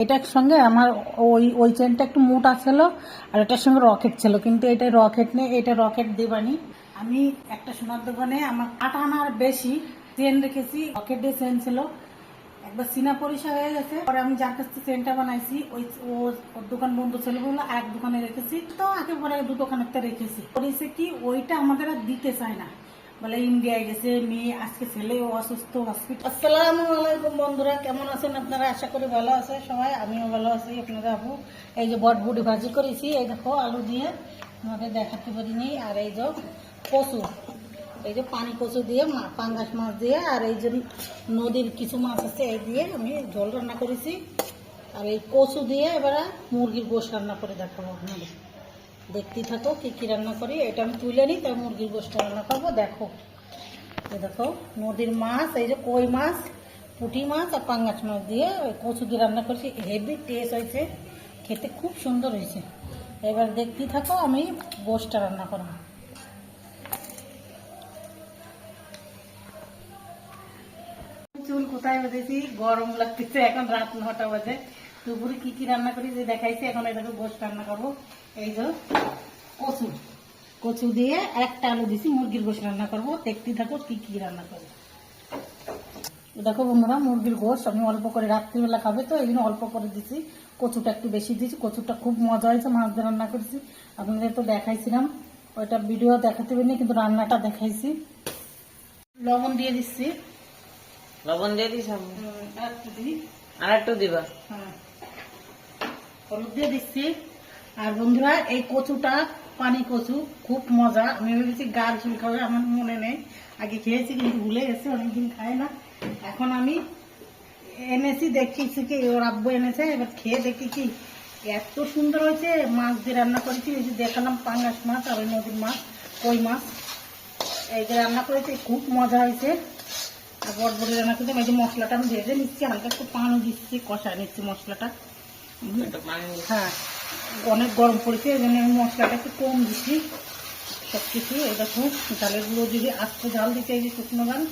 এটার সঙ্গে আমার ওই চেনটা একটু মোটা ছিল আর এটার সঙ্গে রকেট ছিল, কিন্তু এটা রকেট নেই, এটা রকেট দেবানি। আমি একটা সোনার দোকানে আমার 8 আনার বেশি চেন রেখেছি, রকেট দিয়ে চেন ছিল। একবার সিনা পরিষা হয়ে গেছে, পরে আমি যার কাছ থেকে চেনটা বানাইছি ওর দোকান বন্ধ ছিল বলে এক দোকানে রেখেছি, তো একেবারে 2 দোকানেরটা রেখেছি। করেছে কি ওইটা আমাদের আর দিতে চায় না, বলে ইন্ডিয়ায় গেছে মেয়ে, আজকে ছেলেও অসুস্থ, হসপিটাল। আসসালামু আলাইকুম বন্ধুরা, কেমন আছেন আপনারা? আশা করি ভালো আছে সবাই, আমিও ভালো আছি। আপনারা আপু এই যে বটবুটি ভাজি করেছি, এই দেখো আলু দিয়ে, আমাদের দেখাতে পারিনি। আর এই যে কচু, এই যে পানি কচু দিয়ে পাঙ্গাস মাছ দিয়ে, আর এই যে নদীর কিছু মাছ আছে এই দিয়ে আমি ঝোল রান্না করেছি। আর এই কচু দিয়ে এবারে মুরগির গোশ রান্না করে দেখাবো আপনাদের, দেখতেই থাকো কি কি রান্না করি। এটা আমি তুলে নিই, তাই মুরগির গোশটা রান্না করবো। দেখো এই দেখো নদীর মাছ, এই যে কই মাছ, পুঁটি মাছ আর পাঙ্গাস মাছ দিয়ে ওই কচু দিয়ে রান্না করেছি। হেভি টেস্ট হয়েছে, খেতে খুব সুন্দর হয়েছে। এবার দেখতেই থাকো আমি গোশটা রান্না করবো। চুল কোথায় বেঁধেছি, গরম লাগতেছে, এখন রাত 9টা বাজে। দুপুরে কি কি রান্না করি যে দেখাইছি, এখন এই দেখো গোশ রান্না করবো। এই যে কচু, কচু দিয়ে একটা আলু দিছি, মুরগির গোশ রান্না করবো। দেখতে থাকো কি কি রান্না করবো। দেখো বন্ধুরা, মুরগির গোশ আমি অল্প করে, রাত্রিবেলা খাবে তো এই জন্য অল্প করে দিছি, কচুটা একটু বেশি দিয়েছি। কচুটা খুব মজা হয়েছে, মাছ দিয়ে রান্না করেছি, আপনাদের তো দেখাইছিলাম। ওইটা ভিডিও দেখাতে পারিনি, কিন্তু রান্নাটা দেখাইছি। লবণ দিয়ে দিচ্ছি, লবণ দিয়ে দিস, আর একটু দিবা। হ্যাঁ, হলুদ দিয়ে দিচ্ছি। আর বন্ধুরা এই কচুটা পানি কচু, খুব মজা। আমি ভেবেছি গার ঝুল খাবে, আমার মনে নেই, আগে খেয়েছি কিন্তু ভুলে গেছি, অনেকদিন খাই না। এখন আমি এনেছি, দেখছি কি ওর আব্বু এনেছে, এবার খেয়ে দেখি কি এত সুন্দর হয়েছে। মাছ দিয়ে রান্না করেছি, এই যে দেখালাম পাঙ্গাস মাছ আর ওই নদীর মাছ, কই মাছ, এই যে রান্না করেছি, খুব মজা হয়েছে। আর বটবটি রান্না করতে এই যে মশলাটা আমি ভেজে নিচ্ছি, হালকা একটু পানি দিচ্ছি, কষায় নিচ্ছি মশলাটা। হ্যাঁ, অনেক গরম পড়েছে, এই জন্য আমি মশলাটা একটু কম দিচ্ছি সব কিছু। এই দেখো ঝালের গুঁড়ো দিয়ে আস্তে ঝাল দিচ্ছি, এই যে শুকনো ঝাল,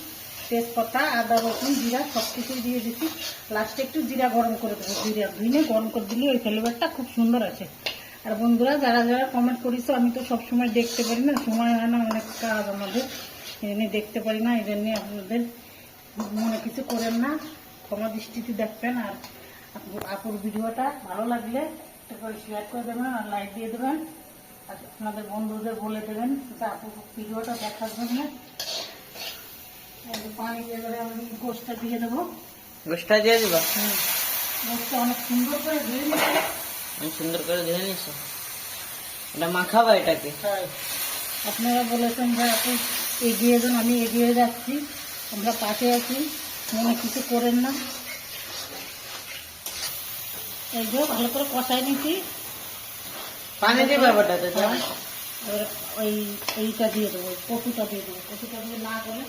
তেজপাতা, আদা, রসুন, জিরা সব কিছুই দিয়ে দিচ্ছি। লাস্টে একটু জিরা গরম করে দেবো, জিরা ধুইনে গরম করে দিলে ওই ফ্লেভারটা খুব সুন্দর আছে। আর বন্ধুরা যারা যারা কমেন্ট করেছো, আমি তো সবসময় দেখতে পারি না, সময় হয় না, অনেক কাজ আমাদের, এই জন্য দেখতে পারি না। এই জন্যে আপনাদের মনে কিছু করেন না, ক্ষমা দৃষ্টিতে দেখবেন। আর আপুর ভিডিওটা ভালো লাগলে একটা করে শেয়ার করে দেবেন আর লাইক দিয়ে দেবেন, আর আপনাদের বন্ধুদের বলে দেবেন যে আপুর ভিডিওটা দেখার জন্য। পানি দিয়ে আমি গোশটা দিয়ে দেবো। গোশটা দিয়ে দিবা? গোশটা অনেক সুন্দর করে ধুয়ে নিচ্ছি, আমি সুন্দর করে ধুয়ে নিচ্ছি। এটা মাখাবা এটাকে? হ্যাঁ, আপনারা বলেছেন যে আপু এগিয়ে যান, আমি এগিয়ে যাচ্ছি, আমরা পাশে আছি, মনে কিছু করেন না। এই যে ভালো করে কষাই নিচ্ছি। পানি দিবা ওটাতে? ওই এইটা দিয়ে দেবো, কচুটা দিয়ে দেবো। কচুটা দিয়ে না করে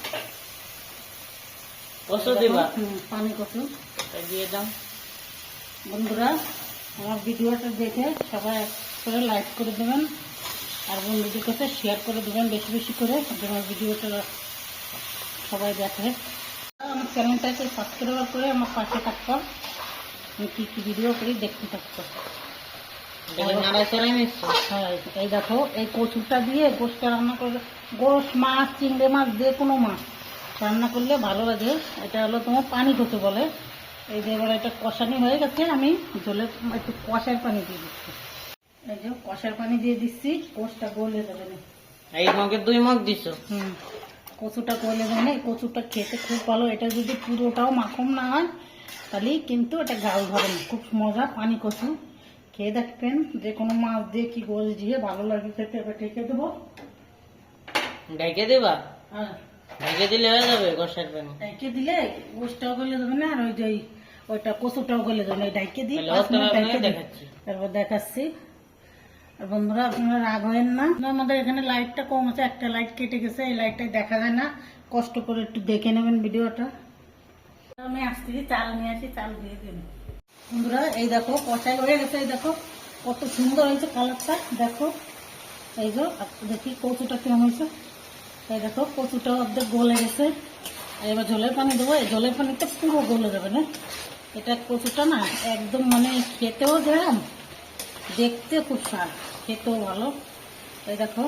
কচু দিবা? পানি কচু দিয়ে দাও। বন্ধুরা আমার ভিডিওটা দেখে সবাই করে লাইক করে দেবেন, আর বন্ধুদের কাছে শেয়ার করে দেবেন বেশি বেশি করে, আমার ভিডিওটা সবাই দেখে। আমার চ্যানেলটাকে সাবস্ক্রাইব করে আমার পাশে থাকতো, আমি কী কী ভিডিও করি দেখতে থাকতো। হ্যাঁ, এই দেখো এই কচুটা দিয়ে গোশটা রান্না করলে, গোশ মাছ, চিংড়ি মাছ, যে কোনো মাছ রান্না করলে ভালো লাগে। এটা হলো তোমার পানি কচু বলে। এই যে এবার এটা কষানি হয়ে গেছে, আমি ঝোলে একটু কষার পানি দিয়ে দিচ্ছি। এই যে কষার পানি দিয়ে দিচ্ছি, গোশটা গলে যাবে না। এই মগে 2 মগ দিছো? কচুটা গলে যাবে না। এই কচুটা খেতে খুব ভালো, এটা যদি পুরোটাও মাখন না হয় তাহলে কিন্তু এটা গাল ধরে না, খুব মজা। পানি কচু খেয়ে দেখবেন, যে কোনো মাছ দিয়ে কি গোশ দিয়ে ভালো লাগে খেতে। এবার ঢেকে দেবো। ঢেকে দেবা? হ্যাঁ, ঢেকে দিলে হয়ে যাবে গোশের পানি? ঢেকে দিলে গোশটাও গলে যাবে না, আর ওই যে ওইটা কচুটাও গলে যাবে না। ঢেকে দিই, তারপর দেখাচ্ছি। আর বন্ধুরা আপনারা রাগ হবেন না, আমাদের এখানে লাইটটা কম আছে, একটা লাইট কেটে গেছে, এই লাইটটাই দেখা যায় না, কষ্ট করে একটু দেখে নেবেন ভিডিওটা। আমি আসছি, চাল নিয়ে আসি, চাল দিয়ে দিন। বন্ধুরা এই দেখো কষাই হয়ে গেছে, এই দেখো কত সুন্দর হয়েছে কালারটা, দেখো। এই যে দেখি কচুটা কেমন হয়েছে। এই দেখো কচুটা অর্ধেক গলে গেছে। এবার ঝোলের পানি দেবো, এই ঝোলের পানিটা পুরো গলে যাবে না, এটা কচুটা না একদম মানে খেতেও যেরকম, দেখতে খুব স্বাদ, খেতেও ভালো। এই দেখো,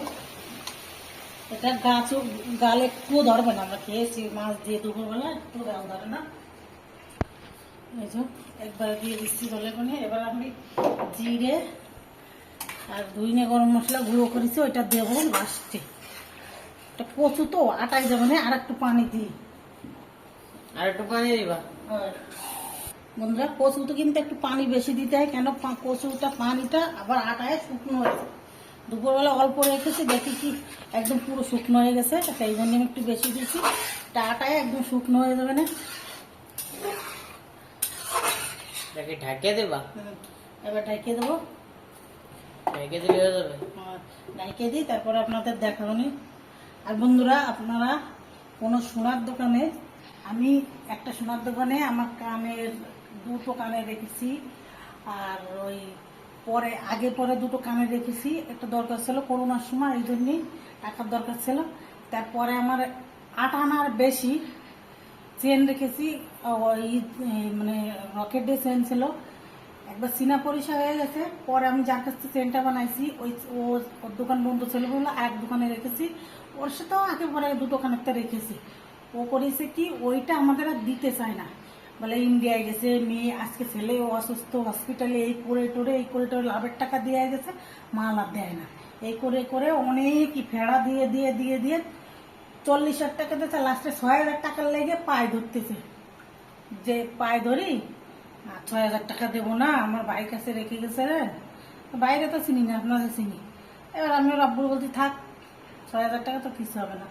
এটা গাছও গালে একটুও ধরবে না, আমরা খেয়েছি মাছ দিয়ে দুপুরবেলা, একটু গাল ধরে না। এই যে একবার দিয়ে দিচ্ছি বলে মানে, এবার আমি জিরে আর ধুইনে গরম মশলা গুঁড়ো করেছি ওইটা দেবো লাস্টে। এটা কচু তো আটাই যাবে না, আর একটু পানি দিই। আর একটু পানি দিবা? বন্ধুরা, কচুতে কিন্তু একটু পানি বেশি দিতে হয়, কেন কচুটা পানিটা আবার আটায় শুকনো হয়েছে। দুপুরবেলা অল্প রেখেছি, দেখি কি একদম পুরো শুকনো হয়ে গেছে, সেই জন্য আমি একটু বেশি দিচ্ছি। এটা আটায় একদম শুকনো হয়ে যাবে না। এটাকে ঢাকিয়ে দেবা? এবার ঢেকে দেবো। ঢেকে দিলে হয়ে যাবে? ঢেকে দিই, তারপরে আপনাদের দেখাবো নি। আর বন্ধুরা, আপনারা কোনো সোনার দোকানে, আমি একটা সোনার দোকানে আমার কানের দুটো কানে রেখেছি, আর ওই পরে আগে পরে দুটো কানে রেখেছি। একটা দরকার ছিল করোনার সময়, এই জন্যই টাকার দরকার ছিল। তারপরে আমার 8 আনার বেশি চেন রেখেছি, ওই মানে রকেটের চেন ছিল। একবার চীনা পরিষা হয়ে গেছে, পরে আমি যার কাছ থেকে চেনটা বানাইছি ওর দোকান বন্ধ ছিল বলে এক দোকানে রেখেছি। ওর সাথেও আগে পরে দুটো কানেরটা রেখেছি। ও করেছে কি, ওইটা আমাদের আর দিতে চায় না, বলে ইন্ডিয়ায় গেছে মেয়ে, আজকে ছেলে অসুস্থ, হসপিটালে এই করে টোরে লাভের টাকা দিয়ে গেছে, মাল আর দেয় না। এই করে করে অনেকই ফেড়া দিয়ে দিয়ে দিয়ে দিয়ে 40,000 টাকা দিয়েছে, লাস্টে 6,000 টাকার লেগে পায়ে ধরতেছে, যে পায়ে ধরি 6,000 টাকা দেবো না, আমার ভাইয়ের কাছে রেখে গেছে রে। বাইরে তো চিনি না, আপনাদের চিনি। এবার আমি ওর আব্বুর বলছি থাক, 6,000 টাকা তো কিছু হবে না।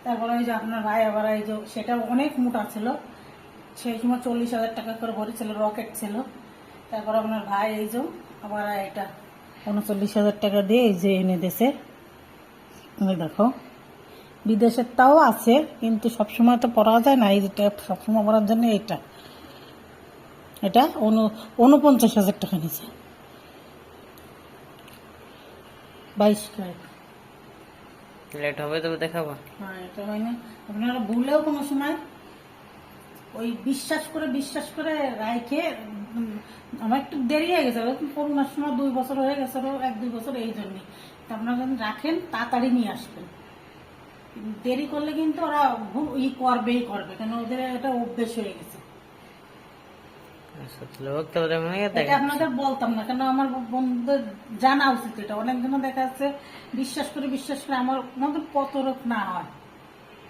তারপরে ওই যে আপনার ভাই আবার এই যে, সেটা অনেক মোটা ছিল, সেই সময় 40,000 টাকা করে ভরেছিল, রকেট ছিল। তারপর আপনার ভাই এই যে আবার এটা 39,000 টাকা দিয়ে এই যে এনে দিয়েছে। তুমি দেখো, বিদেশের তাও আছে, কিন্তু সবসময় তো পরা যায় না, এই যেটা সবসময় পরার জন্য এটা 49,000 টাকা নিয়েছে, 22 ক্যারেট। লেট হবে তবে দেখাবা? হ্যাঁ, এটা হয় না। আপনারা ভুলেও কোনো সময় ওই বিশ্বাস করে রাইখে, আমার একটু দেরি হয়ে গেছে, করোনার সময় 2 বছর হয়ে গেছে, 1-2 বছর, এই জন্যই। আপনারা যদি রাখেন তাড়াতাড়ি নিয়ে আসবেন, দেরি করলে কিন্তু ওরা করবেই করবে, কেন ওদের এটা অভ্যেস হয়ে গেছে। এটা আপনাদের বলতাম না, কেন আমার বন্ধুদের জানা উচিত। এটা অনেকজনও দেখা যাচ্ছে বিশ্বাস করে আমার মধ্যে কত রোগ না হয়।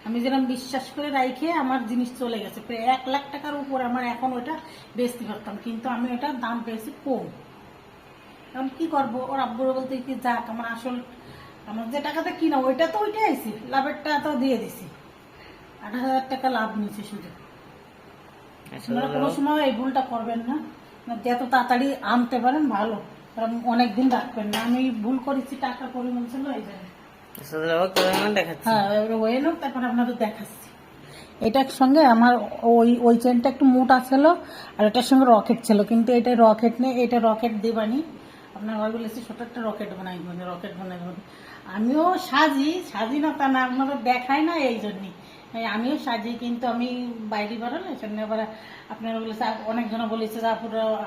আমি যেরকম বিশ্বাস করে রাইখে আমার জিনিস চলে গেছে, প্রায় 1 লাখ টাকার উপরে আমার এখন ওটা বেচতে পারতাম, কিন্তু আমি ওটার দাম পেয়েছি কম। এখন কি করবো, ওর আব্বুর বলতে কি যাক, আমার আসল আমার যে টাকাটা কিনা ওইটা তো ওইটাই আইছি, লাভের টাকা তো দিয়ে দিছি, 8,000 টাকা লাভ নিয়েছে শুধু। আপনারা কোনো সময় এই ভুলটা করবেন না, যত তাড়াতাড়ি আনতে পারেন ভালো, কারণ অনেকদিন রাখবেন না। আমি ভুল করেছি, টাকা পরিমাণ ছিল এই জন্য। হ্যাঁ, এবারে হয়ে নাও, তারপর আপনাদের দেখাচ্ছি। এটার সঙ্গে আমার ওই চেনটা একটু মোটা ছিল, আর এটার সঙ্গে রকেট ছিল, কিন্তু এটা রকেট নেই, এটা রকেট দেবানি। আপনার ভাই বলেছি ছোট একটা রকেট বানাই দেবেন, রকেট বানাই দেবেন। আমিও সাজি না তা না, আপনাদের দেখাই না এই জন্যই। আমিও সাজি, কিন্তু আমি বাইরে বেরোলে সেখানে আবার আপনারা বলেছে, অনেকজন বলেছে যে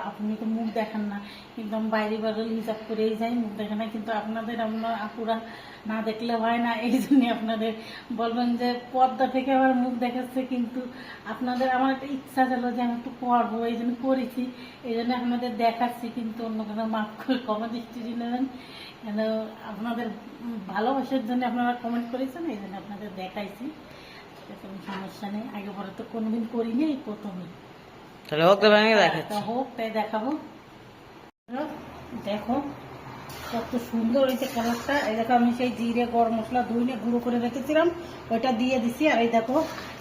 আপনি তো মুখ দেখান না, কিন্তু আমি বাইরে বেরোলে হিসাব করেই যাই, মুখ দেখে না। কিন্তু আপনাদের আপুরা না দেখলে হয় না, এই জন্য আপনাদের বলবেন যে পর্দা থেকে আমার মুখ দেখাচ্ছে, কিন্তু আপনাদের আমার একটা ইচ্ছা ছিল যে আমি একটু করবো, এই জন্য করেছি, এই জন্য আপনাদের দেখাচ্ছি। কিন্তু অন্য কোনো মাফ করে কমা দৃষ্টি নেবেন, কেন আপনাদের ভালোবাসার জন্য আপনারা কমেন্ট করেছেন, এই জন্য আপনাদের দেখাইছি। কোনো সমস্যা নেই, আগে পরে তো কোনোদিন করিনি, এই প্রথমই। তাহলে হোক তাই দেখাবো। দেখো কত সুন্দর হয়েছে কালারটা। এই দেখো, আমি সেই জিরে গরম মশলা ধুইনে গুঁড়ো করে রেখেছিলাম, ওইটা দিয়ে দিছি। আর এই দেখো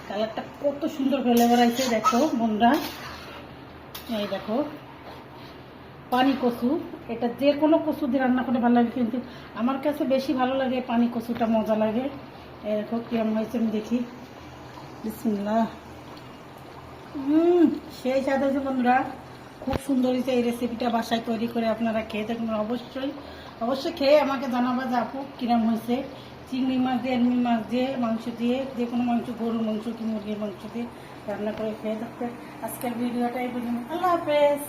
কালারটা কত সুন্দর ফ্লেভার আছে, দেখো বন্ধুরা। এই দেখো পানি কচু, এটা যে কোনো কচু দিয়ে রান্না করে ভালো লাগে, কিন্তু আমার কাছে বেশি ভালো লাগে পানি কচুটা, মজা লাগে। এই দেখো কিরম হয়েছে আমি দেখি। বিসমিল্লাহ। সেই স্বাদ হয়েছে বন্ধুরা, খুব সুন্দর হয়েছে। এই রেসিপিটা বাসায় তৈরি করে আপনারা খেয়ে দেখবেন, অবশ্যই খেয়ে আমাকে জানাবা যে আপু কিরম হয়েছে। চিংড়ি মাছ দিয়ে, এমনি মাছ দিয়ে, মাংস দিয়ে, যে কোনো মাংস, গরুর মাংস কি মুরগির মাংস দিয়ে রান্না করে খেয়ে থাকতে। আজকের ভিডিওটা এই পর্যন্ত। আল্লাহ হাফেজ।